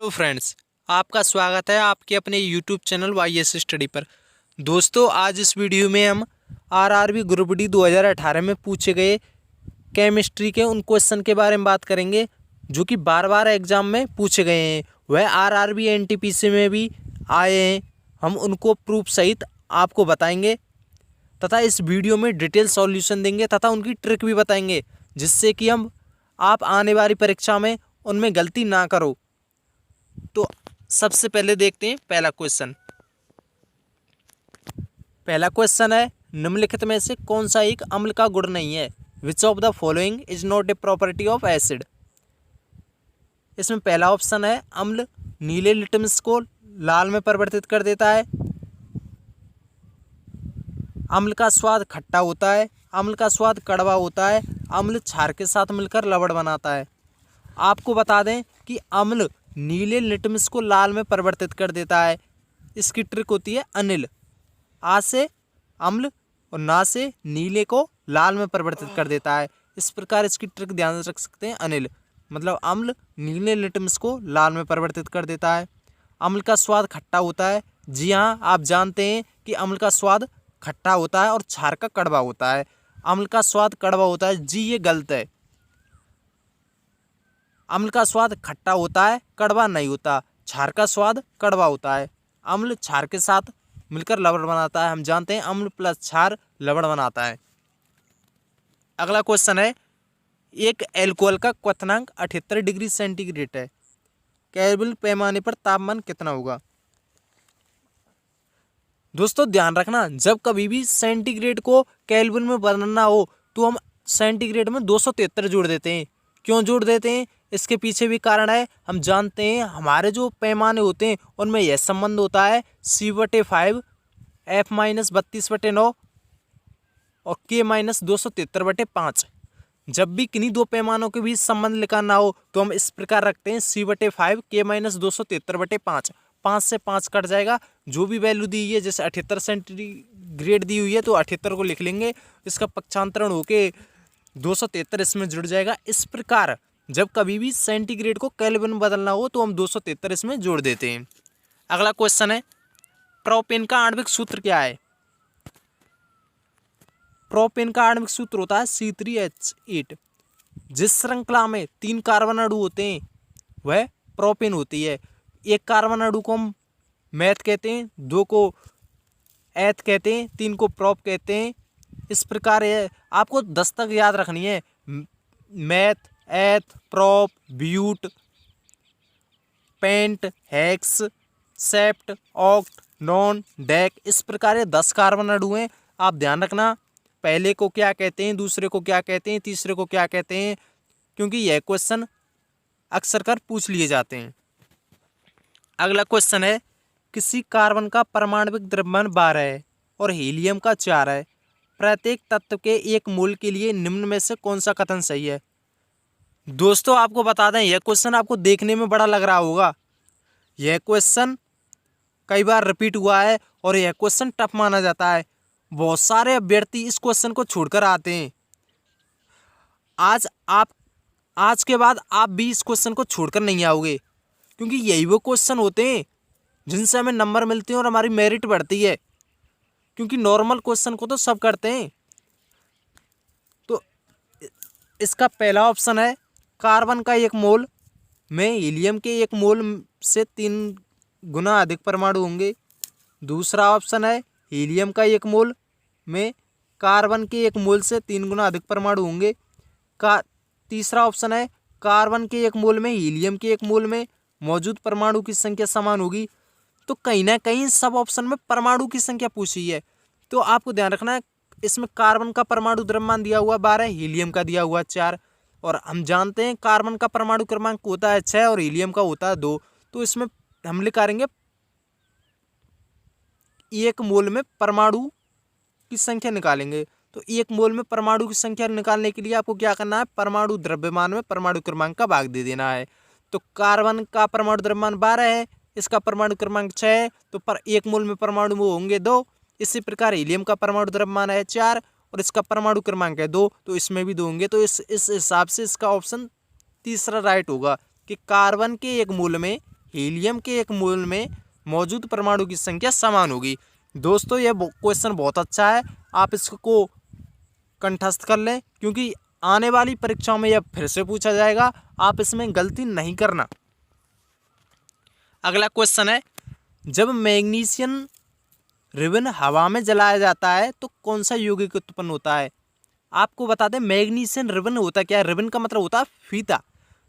Hello friends, आपका स्वागत है आपके अपने यूट्यूब चैनल वाईएस स्टडी पर। दोस्तों, आज इस वीडियो में हम आरआरबी ग्रुप डी 2018 में पूछे गए केमिस्ट्री के उन क्वेश्चन के बारे में बात करेंगे जो कि बार बार एग्जाम में पूछे गए हैं। वह आरआरबी एनटीपीसी में भी आए हैं। हम उनको प्रूफ सहित आपको बताएंगे तथा इस वीडियो में डिटेल सॉल्यूशन देंगे तथा उनकी ट्रिक भी बताएंगे, जिससे कि आप आने वाली परीक्षा में उनमें गलती ना करो। तो सबसे पहले देखते हैं पहला क्वेश्चन। पहला क्वेश्चन है, निम्नलिखित में से कौन सा एक अम्ल का गुण नहीं है? Which of the following is not a property of acid? इसमें पहला ऑप्शन है, अम्ल नीले लिटमस को लाल में परिवर्तित कर देता है। अम्ल का स्वाद खट्टा होता है। अम्ल का स्वाद कड़वा होता है। अम्ल क्षार के साथ मिलकर लवण बनाता है। आपको बता दें कि अम्ल नीले लिटमस को लाल में परिवर्तित कर देता है। इसकी ट्रिक होती है अनिल। आ से अम्ल और ना से नीले को लाल में परिवर्तित कर देता है। इस प्रकार इसकी ट्रिक ध्यान रख सकते हैं। अनिल मतलब अम्ल नीले लिटमस को लाल में परिवर्तित कर देता है। अम्ल का स्वाद खट्टा होता है। जी हाँ, आप जानते हैं कि अम्ल का स्वाद खट्टा होता है और क्षार का कड़वा होता है। अम्ल का स्वाद कड़वा होता है, जी ये गलत है। अम्ल का स्वाद खट्टा होता है, कड़वा नहीं होता। क्षार का स्वाद कड़वा होता है। अम्ल क्षार के साथ मिलकर लवण बनाता है। हम जानते हैं अम्ल प्लस क्षार लवण बनाता है। अगला क्वेश्चन है, एक एल्कोहल का क्वथनांक 78 डिग्री सेंटीग्रेड है। केल्विन पैमाने पर तापमान कितना होगा? दोस्तों ध्यान रखना, जब कभी भी सेंटीग्रेड को केल्विन में बदलना हो तो हम सेंटीग्रेड में 273 जोड़ देते हैं। क्यों जोड़ देते हैं? इसके पीछे भी कारण है। हम जानते हैं हमारे जो पैमाने होते हैं उनमें यह संबंध होता है C/5 F-32/9 और K-273/5। जब भी किन्हीं दो पैमानों के बीच संबंध निकालना हो तो हम इस प्रकार रखते हैं C/5 K-273/5। 5 से 5 कट जाएगा। जो भी वैल्यू दी है, जैसे 78 सेंटीग्रेड दी हुई है तो 78 को लिख लेंगे। इसका पक्षांतरण होके 273 इसमें जुड़ जाएगा। इस प्रकार जब कभी भी सेंटीग्रेड को केल्विन बदलना हो तो हम 273 इसमें जोड़ देते हैं। अगला क्वेश्चन है, प्रोपेन का आणविक सूत्र क्या है? प्रोपेन का आणविक सूत्र होता है C3H8। जिस श्रृंखला में 3 कार्बन अणु होते हैं वह प्रोपेन होती है। एक कार्बन अणु को हम मैथ कहते हैं, 2 को एथ कहते हैं, 3 को प्रोप कहते हैं। इस प्रकार है, आपको 10 तक याद रखनी है। Meth, eth, prop, but, pent, hex, sept, oct, non, dec. इस प्रकार ये 10 कार्बन अणु हैं। आप ध्यान रखना, पहले को क्या कहते हैं, दूसरे को क्या कहते हैं, तीसरे को क्या कहते हैं, क्योंकि यह क्वेश्चन अक्सर कर पूछ लिए जाते हैं। अगला क्वेश्चन है, किसी कार्बन का परमाणविक द्रव्यमान 12 है और हीलियम का 4 है। प्रत्येक तत्व के एक मोल के लिए निम्न में से कौन सा कथन सही है? दोस्तों आपको बता दें, यह क्वेश्चन आपको देखने में बड़ा लग रहा होगा। यह क्वेश्चन कई बार रिपीट हुआ है और यह क्वेश्चन टफ माना जाता है। बहुत सारे अभ्यर्थी इस क्वेश्चन को छोड़कर आते हैं। आज के बाद आप भी इस क्वेश्चन को छोड़कर नहीं आओगे, क्योंकि यही वो क्वेश्चन होते हैं जिनसे हमें नंबर मिलते हैं और हमारी मेरिट बढ़ती है। क्योंकि नॉर्मल क्वेश्चन को तो सब करते हैं। तो इसका पहला ऑप्शन है, कार्बन का एक मोल में हीलियम के एक मोल से 3 गुना अधिक परमाणु होंगे। दूसरा ऑप्शन है, हीलियम का एक मोल में कार्बन के एक मोल से 3 गुना अधिक परमाणु होंगे। तीसरा ऑप्शन है, कार्बन के एक मोल में हीलियम के एक मोल में मौजूद परमाणु की संख्या समान होगी। तो कहीं ना कहीं सब ऑप्शन में परमाणु की संख्या पूछी है। तो आपको ध्यान रखना है, इसमें कार्बन का परमाणु द्रव्यमान दिया हुआ 12, हीलियम का दिया हुआ 4, और हम जानते हैं कार्बन का परमाणु क्रमांक होता है 6 और हीलियम का होता है 2। तो इसमें हम लिखेंगे एक मोल में परमाणु की संख्या निकालेंगे। तो एक मोल में परमाणु की संख्या निकालने के लिए आपको क्या करना है, परमाणु द्रव्यमान में परमाणु क्रमांक का भाग दे देना है। तो कार्बन का परमाणु द्रव्यमान 12 है, इसका परमाणु क्रमांक 6 है, तो एक मोल में परमाणु वो होंगे 2। इसी प्रकार हीलियम का परमाणु द्रव्यमान है 4 और इसका परमाणु क्रमांक है 2, तो इसमें भी 2 होंगे। तो इस हिसाब से इसका ऑप्शन तीसरा राइट होगा कि कार्बन के एक मोल में हीलियम के एक मोल में मौजूद परमाणु की संख्या समान होगी। दोस्तों यह क्वेश्चन बहुत अच्छा है, आप इसको कंठस्थ कर लें क्योंकि आने वाली परीक्षाओं में यह फिर से पूछा जाएगा, आप इसमें गलती नहीं करना। अगला क्वेश्चन है, जब मैग्नीशियम रिबन हवा में जलाया जाता है तो कौन सा यौगिक उत्पन्न होता है। आपको बता दें मैग्नीशियम रिबन होता क्या है। रिबन का मतलब होता है फीता।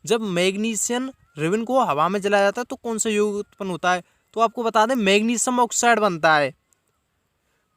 जब मैग्नीशियम रिबन को हवा में जलाया जाता है तो कौन सा यौगिक उत्पन्न होता है, तो आपको बता दें मैग्नीशियम ऑक्साइड बनता है।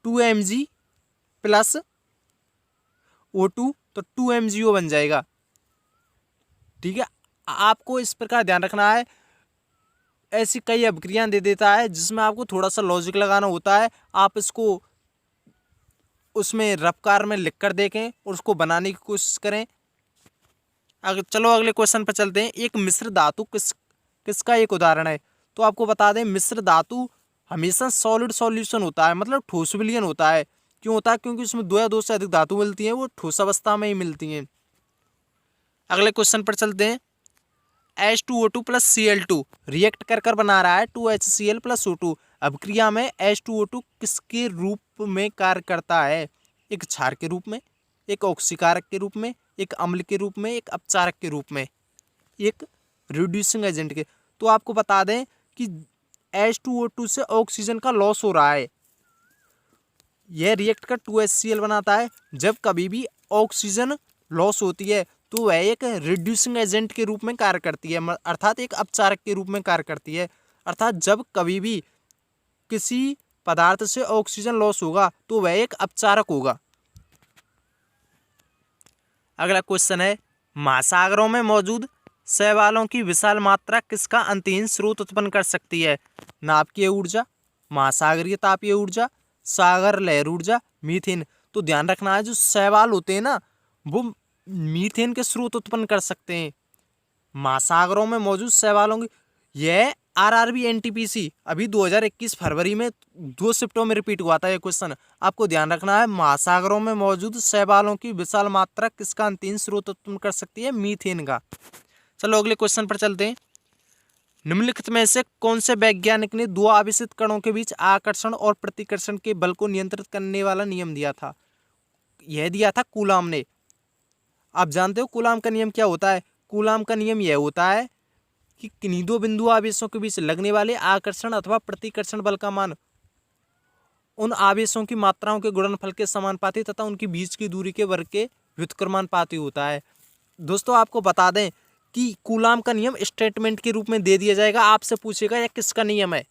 2Mg प्लस O2 तो 2MgO बन जाएगा। ठीक है, आपको इस प्रकार ध्यान रखना है, ऐसी कई अभिक्रियाएं दे देता है जिसमें आपको थोड़ा सा लॉजिक लगाना होता है। आप इसको उसमें रफ्तार में लिख कर देखें और उसको बनाने की कोशिश करें। चलो अगले क्वेश्चन पर चलते हैं। एक मिश्र धातु किसका एक उदाहरण है, तो आपको बता दें मिश्र धातु हमेशा सॉलिड सॉल्यूशन होता है, मतलब ठोस विलयन होता है। क्यों होता है, क्योंकि उसमें दो या दो से अधिक धातु मिलती हैं, वो ठोस अवस्था में ही मिलती हैं। अगले क्वेश्चन पर चलते हैं। H2O2 प्लस Cl2 रिएक्ट कर बना रहा है 2HCl प्लस O2। अभिक्रिया में H2O2 किसके रूप में कार्य करता है, एक क्षार के रूप में, एक ऑक्सीकारक के रूप में, एक अम्ल के रूप में, एक अपचारक के रूप में, एक रिड्यूसिंग एजेंट के। तो आपको बता दें कि H2O2 से ऑक्सीजन का लॉस हो रहा है, यह रिएक्ट कर 2HCl बनाता है। जब कभी भी ऑक्सीजन लॉस होती है तो वह एक रिड्यूसिंग एजेंट के रूप में कार्य करती है, अर्थात एक अपचारक के रूप में कार्य करती है। अर्थात जब कभी भी किसी पदार्थ से ऑक्सीजन लॉस होगा तो वह एक अपचारक होगा। अगला क्वेश्चन है, महासागरों में मौजूद शैवालों की विशाल मात्रा किसका अंतहीन स्रोत उत्पन्न कर सकती है। नाभिकीय ऊर्जा, महासागरीय तापीय ऊर्जा, सागर लहर ऊर्जा, मीथेन। तो ध्यान रखना है, जो शैवाल होते हैं ना वो मीथेन के स्रोत उत्पन्न कर सकते हैं। महासागरों में मौजूद शैवालों की, यह RRB NTPC अभी 2021 फरवरी में 2 शिफ्टों में रिपीट हुआ था ये क्वेश्चन। आपको ध्यान रखना है, महासागरों में मौजूद शैवालों की विशाल मात्रा किसका अंतहीन स्रोत उत्पन्न कर सकती है, मीथेन का। चलो अगले क्वेश्चन पर चलते हैं। निम्नलिखित में से कौन से वैज्ञानिक ने दो आवेशित कणों के बीच आकर्षण और प्रतिकर्षण के बल को नियंत्रित करने वाला नियम दिया था। यह दिया था कूलाम ने। आप जानते हो कूलाम का नियम क्या होता है। कूलाम का नियम यह होता है कि किन्हीं दो बिंदु आवेशों के बीच लगने वाले आकर्षण अथवा प्रतिकर्षण बल का मान उन आवेशों की मात्राओं के गुणनफल के समानुपाती तथा उनकी बीच की दूरी के वर्ग के व्युत्क्रमानुपाती होता है। दोस्तों आपको बता दें कि कूलाम का नियम स्टेटमेंट के रूप में दे दिया जाएगा, आपसे पूछेगा यह किसका नियम है।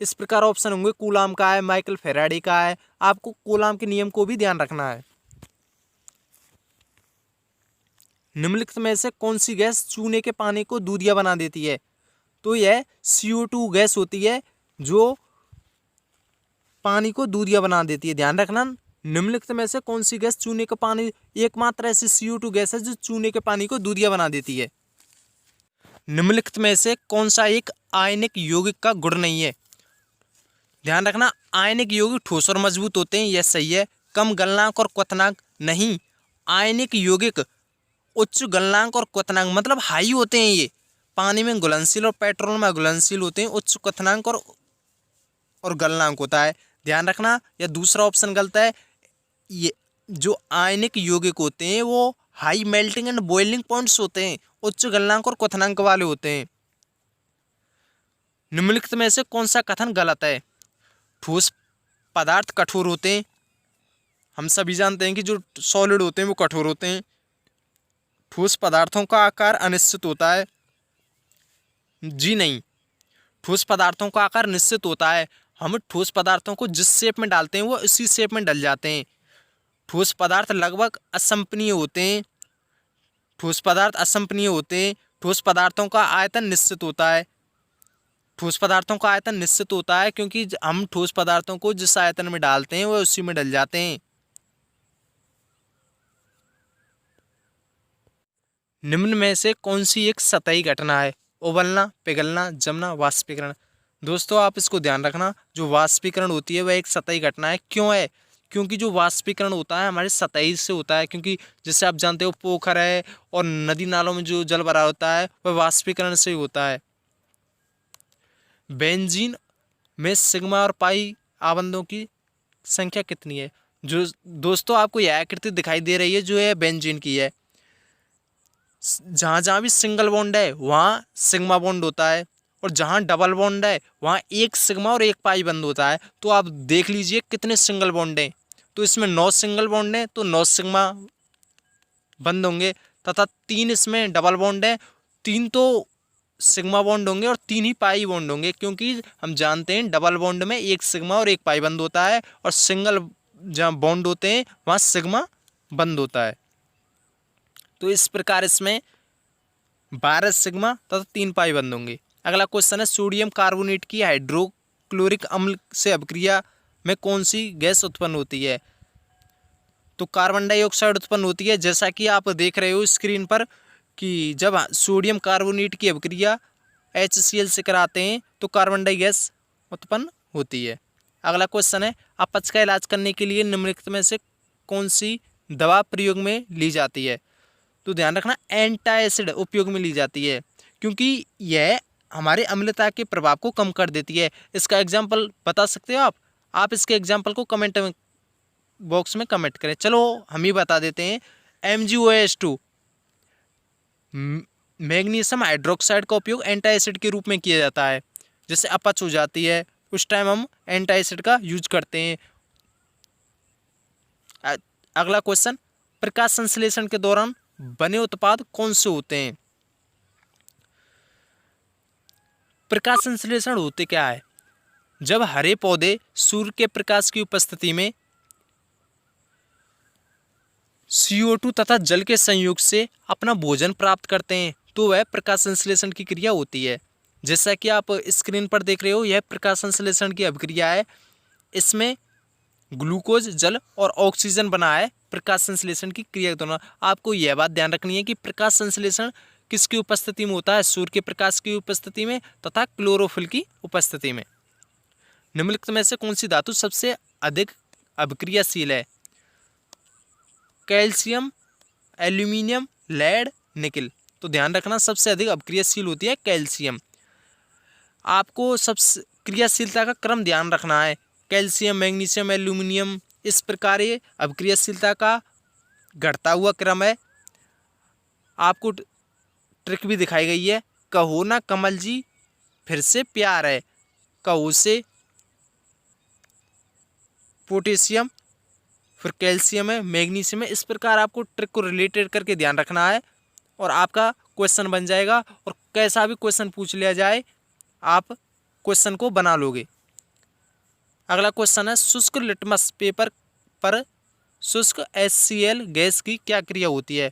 इस प्रकार ऑप्शन होंगे, कूलाम का है, माइकल फेराडे का है। आपको कूलाम के नियम को भी ध्यान रखना है। निम्नलिखित में से कौन सी गैस चूने के पानी को दूधिया बना देती है, तो यह CO2 गैस होती है जो पानी को दूधिया बना देती है। ध्यान रखना, निम्नलिखित में से कौन सी गैस चूने का पानी, एकमात्र ऐसी CO2 गैस है जो चूने के पानी को दूधिया बना देती है। निम्नलिखित में से कौन सा एक आयनिक यौगिक का गुण नहीं है। ध्यान रखना, आयनिक यौगिक ठोस और मजबूत होते हैं, यह सही है। कम गलनांक और क्वथनांक नहीं, आयनिक यौगिक उच्च गलनांक और क्वथनांक मतलब हाई होते हैं। ये पानी में घुलनशील और पेट्रोल में अघुलनशील होते हैं। उच्च क्वथनांक और गलनांक होता है। ध्यान रखना, यह दूसरा ऑप्शन गलत है। ये जो आयनिक यौगिक होते हैं वो high melting and boiling points होते हैं, उच्च गलनांक और क्वथनांक वाले होते हैं। निम्नलिखित में से कौन सा कथन गलत है। ठोस पदार्थ कठोर होते हैं, हम सभी जानते हैं कि जो सॉलिड होते हैं वो कठोर होते हैं। ठोस पदार्थों का आकार अनिश्चित होता है, जी नहीं, ठोस पदार्थों का आकार निश्चित होता है। हम ठोस पदार्थों को जिस शेप में डालते हैं वो उसी शेप में डल जाते हैं। ठोस पदार्थ लगभग असंपनीय होते हैं, ठोस पदार्थ असंपनीय होते हैं। ठोस पदार्थों का आयतन निश्चित होता है, ठोस पदार्थों का आयतन निश्चित होता है क्योंकि हम ठोस पदार्थों को जिस आयतन में डालते हैं वो उसी में डल जाते हैं। निम्न में से कौन सी एक सतही घटना है। उबलना, पिघलना, जमना, वाष्पीकरण। दोस्तों आप इसको ध्यान रखना, जो वाष्पीकरण होती है वह एक सतही घटना है। क्यों है, क्योंकि जो वाष्पीकरण होता है हमारे सतही से होता है। क्योंकि जैसे आप जानते हो पोखर है और नदी नालों में जो जल भरा होता है वह वाष्पीकरण से ही होता है। बेंजीन में सिग्मा और पाई आबंधों की संख्या कितनी है। जो दोस्तों आपको यह आकृति दिखाई दे रही है जो है बेंजीन की है। जहाँ जहाँ भी सिंगल बॉन्ड है वहाँ सिग्मा बॉन्ड होता है, और जहाँ डबल बॉन्ड है वहाँ एक सिग्मा और एक पाई बंद होता है। तो आप देख लीजिए कितने सिंगल बॉन्ड हैं। तो इसमें 9 सिंगल बॉन्ड हैं तो 9 सिग्मा बंद होंगे, तथा 3 इसमें डबल बॉन्ड है, 3 तो सिग्मा बॉन्ड होंगे और 3 ही पाई बॉन्ड होंगे, क्योंकि हम जानते हैं डबल बॉन्ड में एक सिग्मा और एक पाई बंद होता है, और सिंगल जहाँ बॉन्ड होते हैं वहाँ सिग्मा बंद होता है। तो इस प्रकार इसमें 12 सिग्मा तथा 3 पाई बंद होंगे। अगला क्वेश्चन है सोडियम कार्बोनेट की हाइड्रोक्लोरिक अम्ल से अभिक्रिया में कौन सी गैस उत्पन्न होती है। तो कार्बन डाइऑक्साइड उत्पन्न होती है। जैसा कि आप देख रहे हो स्क्रीन पर कि जब सोडियम कार्बोनेट की अभिक्रिया HCl से कराते हैं तो कार्बन डाई गैस उत्पन्न होती है। अगला क्वेश्चन है अपच का इलाज करने के लिए निम्नलिखित में से कौन सी दवा प्रयोग में ली जाती है। तो ध्यान रखना एंटासिड उपयोग में ली जाती है, क्योंकि यह हमारे अम्लता के प्रभाव को कम कर देती है। इसका एग्जाम्पल बता सकते हो आप इसके एग्जाम्पल को कमेंट बॉक्स में कमेंट करें। चलो हम ही बता देते हैं। MgOH2 मैग्नीशियम हाइड्रोक्साइड का उपयोग एंटासिड के रूप में किया जाता है। जैसे अपच हो जाती है उस टाइम हम एंटासिड का यूज करते हैं। अगला क्वेश्चन प्रकाश संश्लेषण के दौरान बने उत्पाद कौन से होते हैं। प्रकाश संश्लेषण होते क्या है। जब हरे पौधे सूर्य के प्रकाश की उपस्थिति में CO2 तथा जल के संयोग से अपना भोजन प्राप्त करते हैं तो वह प्रकाश संश्लेषण की क्रिया होती है। जैसा कि आप स्क्रीन पर देख रहे हो यह प्रकाश संश्लेषण की अभिक्रिया है। इसमें ग्लूकोज जल और ऑक्सीजन बना है प्रकाश संश्लेषण की क्रिया के दौरान। आपको यह बात ध्यान रखनी है कि प्रकाश संश्लेषण किसकी उपस्थिति में होता है, सूर्य के प्रकाश की उपस्थिति में तथा क्लोरोफिल की उपस्थिति में। निम्नलिखित में से कौन सी धातु सबसे अधिक अभिक्रियाशील है। Calcium, aluminium, lead, nickel. तो ध्यान रखना सबसे अधिक अभिक्रियाशील होती है कैल्शियम। आपको सबसे क्रियाशीलता का क्रम ध्यान रखना है। कैल्शियम, मैग्नीशियम, एल्यूमिनियम, इस प्रकार ये अभिक्रियाशीलता का घटता हुआ क्रम है। आपको ट्रिक भी दिखाई गई है। कहो ना कमल जी फिर से प्यार है, कहो से पोटेशियम, फिर कैल्शियम है, मैग्नीशियम है। इस प्रकार आपको ट्रिक को रिलेटेड करके ध्यान रखना है और आपका क्वेश्चन बन जाएगा। और कैसा भी क्वेश्चन पूछ लिया जाए आप क्वेश्चन को बना लोगे। अगला क्वेश्चन है शुष्क लिटमस पेपर पर शुष्क HCl गैस की क्या क्रिया होती है।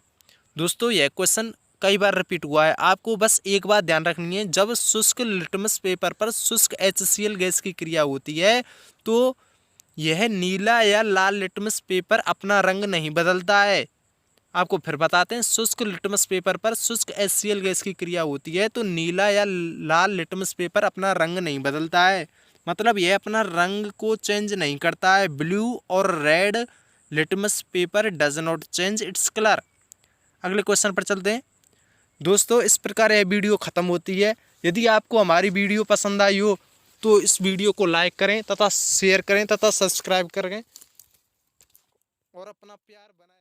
दोस्तों यह क्वेश्चन कई बार रिपीट हुआ है। आपको बस एक बात ध्यान रखनी है, जब शुष्क लिटमस पेपर पर शुष्क HCl गैस की क्रिया होती है तो यह नीला या लाल लिटमस पेपर अपना रंग नहीं बदलता है। आपको फिर बताते हैं, शुष्क लिटमस पेपर पर शुष्क HCl गैस की क्रिया होती है तो नीला या लाल लिटमस पेपर अपना रंग नहीं बदलता है, मतलब यह अपना रंग को चेंज नहीं करता है। ब्लू और red litmus paper does not change its colour. अगले क्वेश्चन पर चलते हैं। दोस्तों इस प्रकार यह वीडियो ख़त्म होती है। यदि आपको हमारी वीडियो पसंद आई हो तो इस वीडियो को लाइक करें तथा शेयर करें तथा सब्सक्राइब करें और अपना प्यार बनाए।